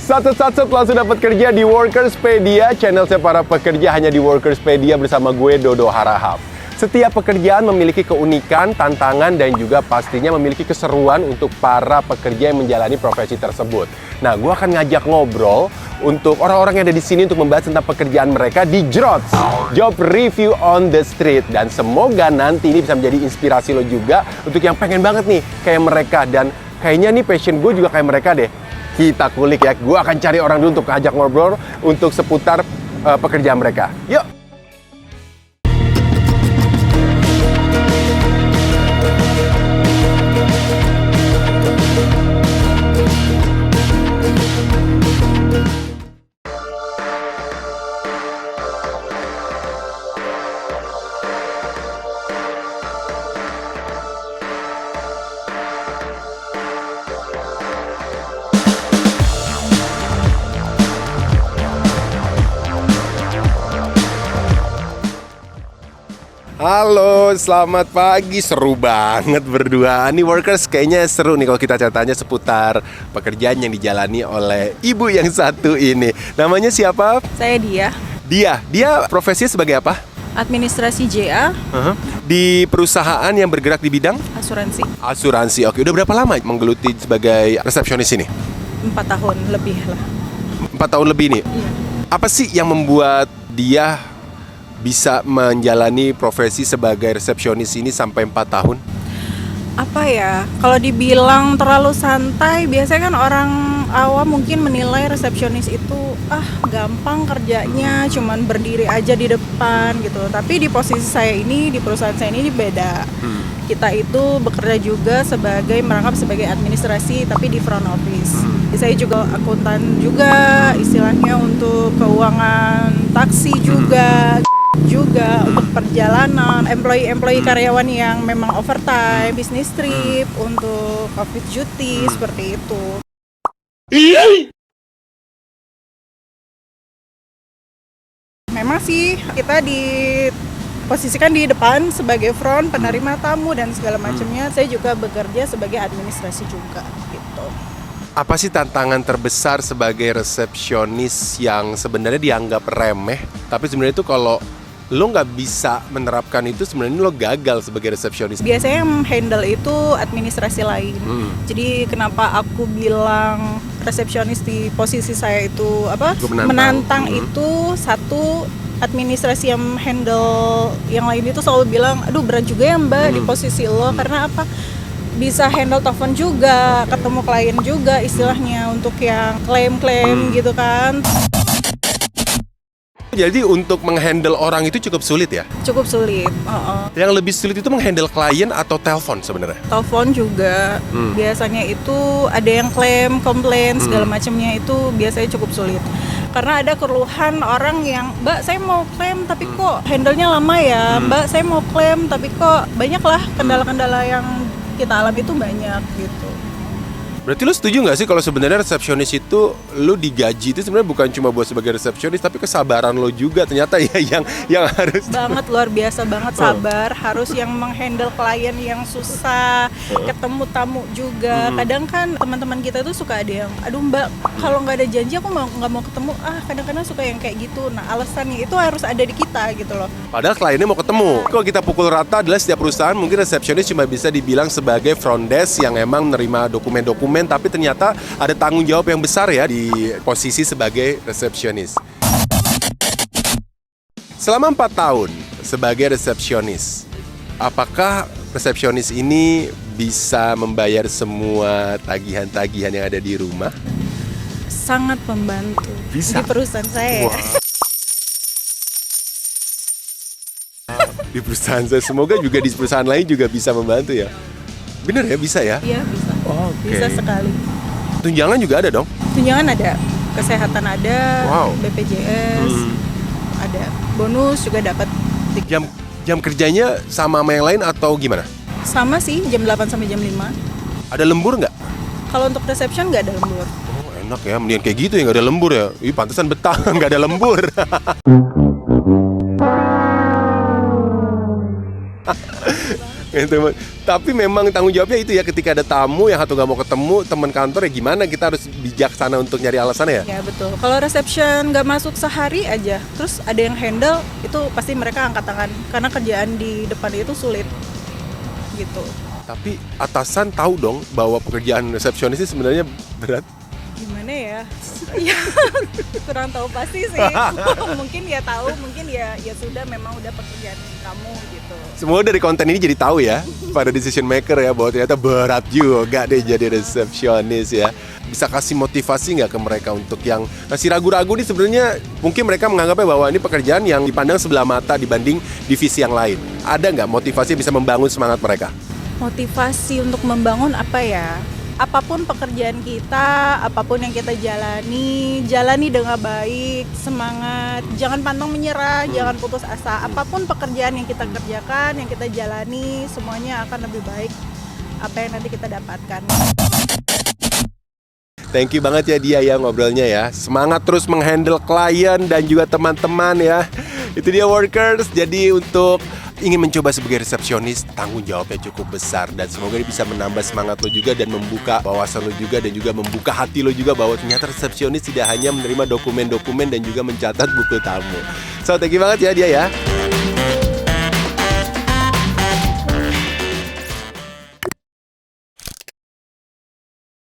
Sat langsung dapat kerja di Workerspedia. Channel para pekerja hanya di Workerspedia bersama gue, Dodo Harahap. Setiap pekerjaan memiliki keunikan, tantangan, dan juga pastinya memiliki keseruan untuk para pekerja yang menjalani profesi tersebut. Nah, gue akan ngajak ngobrol untuk orang-orang yang ada di sini untuk membahas tentang pekerjaan mereka di JROTS, Job Review on the Street. Dan semoga nanti ini bisa menjadi inspirasi lo juga untuk yang pengen banget nih kayak mereka. Dan kayaknya nih passion gue juga kayak mereka deh. Kita kulik ya, gue akan cari orang dulu untuk ngajak ngobrol untuk seputar pekerjaan mereka. Yuk! Halo, selamat pagi. Seru banget berdua. Nih Workers, kayaknya seru nih kalau kita tanya seputar pekerjaan yang dijalani oleh ibu yang satu ini. Namanya siapa? Saya Dia. Dia profesinya sebagai apa? Administrasi JA, Di perusahaan yang bergerak di bidang? asuransi. Oke, udah berapa lama menggeluti sebagai resepsionis ini? 4 tahun lebih lah. 4 tahun lebih nih. Iya. Apa sih yang membuat dia bisa menjalani profesi sebagai resepsionis ini sampai 4 tahun? Apa ya, kalau dibilang terlalu santai, biasanya kan orang awam mungkin menilai resepsionis itu gampang kerjanya, cuman berdiri aja di depan gitu. Tapi di posisi saya ini, di perusahaan saya ini beda. Kita itu bekerja juga merangkap sebagai administrasi tapi di front office. Saya juga akuntan juga, istilahnya untuk keuangan taksi juga untuk perjalanan, employee karyawan yang memang overtime, business trip, untuk covid duty, seperti itu. Memang sih kita diposisikan di depan sebagai front, penerima tamu dan segala macamnya. Saya juga bekerja sebagai administrasi juga gitu. Apa sih tantangan terbesar sebagai resepsionis yang sebenarnya dianggap remeh, tapi sebenarnya itu kalau lo nggak bisa menerapkan itu, sebenarnya lo gagal sebagai resepsionis? Biasanya yang handle itu administrasi lain. Jadi kenapa aku bilang resepsionis di posisi saya itu menantang itu satu, administrasi yang handle yang lain itu selalu bilang, aduh berat juga ya mbak di posisi lo, karena apa? Bisa handle telepon juga, ketemu klien juga istilahnya untuk yang klaim-klaim gitu kan. Jadi untuk menghandle orang itu cukup sulit ya? Cukup sulit. Yang lebih sulit itu menghandle klien atau telepon sebenarnya? Telepon juga. Biasanya itu ada yang klaim, komplain segala macamnya, itu biasanya cukup sulit. Karena ada keluhan orang yang, mbak saya mau klaim tapi kok handle-nya lama ya, mbak saya mau klaim tapi kok banyak lah kendala-kendala yang kita alami itu banyak gitu. Berarti lo setuju nggak sih kalau sebenarnya resepsionis itu lo digaji itu sebenarnya bukan cuma buat sebagai resepsionis, tapi kesabaran lo juga ternyata ya yang harus banget, luar biasa banget, sabar, harus yang menghandle klien yang susah, ketemu tamu juga. Kadang kan teman-teman kita tuh suka ada yang, aduh mbak kalau nggak ada janji aku nggak mau ketemu, kadang-kadang suka yang kayak gitu. Nah alasannya itu harus ada di kita gitu loh. Padahal kliennya mau ketemu. Kalau kita pukul rata adalah setiap perusahaan mungkin resepsionis cuma bisa dibilang sebagai front desk yang emang menerima dokumen-dokumen, tapi ternyata ada tanggung jawab yang besar ya di posisi sebagai resepsionis. Selama 4 tahun sebagai resepsionis, apakah resepsionis ini bisa membayar semua tagihan-tagihan yang ada di rumah? Sangat membantu. Bisa? Di perusahaan saya. Di perusahaan saya, semoga juga di perusahaan lain juga bisa membantu ya. Bener ya, bisa ya? Iya bisa. Oke. Bisa sekali. Tunjangan juga ada dong? Tunjangan ada, kesehatan ada, Wow. BPJS ada, bonus juga dapat. Jam kerjanya sama yang lain atau gimana? Sama sih, jam 8 sampai jam 5. Ada lembur nggak? Kalau untuk reception nggak ada lembur. Oh enak ya, mendingan kayak gitu ya, nggak ada lembur ya. Ih pantesan betah nggak ada lembur. Gitu. Tapi memang tanggung jawabnya itu ya, ketika ada tamu yang satu nggak mau ketemu teman kantor ya gimana, kita harus bijaksana untuk nyari alasannya ya. Ya betul. Kalau reception nggak masuk sehari aja, terus ada yang handle, itu pasti mereka angkat tangan karena kerjaan di depan itu sulit gitu. Tapi atasan tahu dong bahwa pekerjaan resepsionis ini sebenarnya berat. Gimana ya? Ya kurang tahu pasti sih. Mungkin ya tahu, mungkin ya sudah memang udah pekerjaan kamu gitu. Semua dari konten ini jadi tahu ya pada decision maker ya, bahwa ternyata berat juga deh jadi resepsionis ya. Bisa kasih motivasi nggak ke mereka untuk yang masih ragu-ragu nih, sebenarnya mungkin mereka menganggapnya bahwa ini pekerjaan yang dipandang sebelah mata dibanding divisi yang lain. Ada nggak motivasi bisa membangun semangat mereka? Motivasi untuk membangun apa ya? Apapun pekerjaan kita, apapun yang kita jalani dengan baik, semangat, jangan pantang menyerah, jangan putus asa. Apapun pekerjaan yang kita kerjakan, yang kita jalani, semuanya akan lebih baik apa yang nanti kita dapatkan. Thank you banget ya dia ya ngobrolnya ya. Semangat terus menghandle klien dan juga teman-teman ya. Itu dia workers. Jadi untuk ingin mencoba sebagai resepsionis, tanggung jawabnya cukup besar. Dan semoga ini bisa menambah semangat lo juga dan membuka wawasan lo juga, dan juga membuka hati lo juga bahwa ternyata resepsionis tidak hanya menerima dokumen-dokumen dan juga mencatat buku tamu. So thank you banget ya dia ya.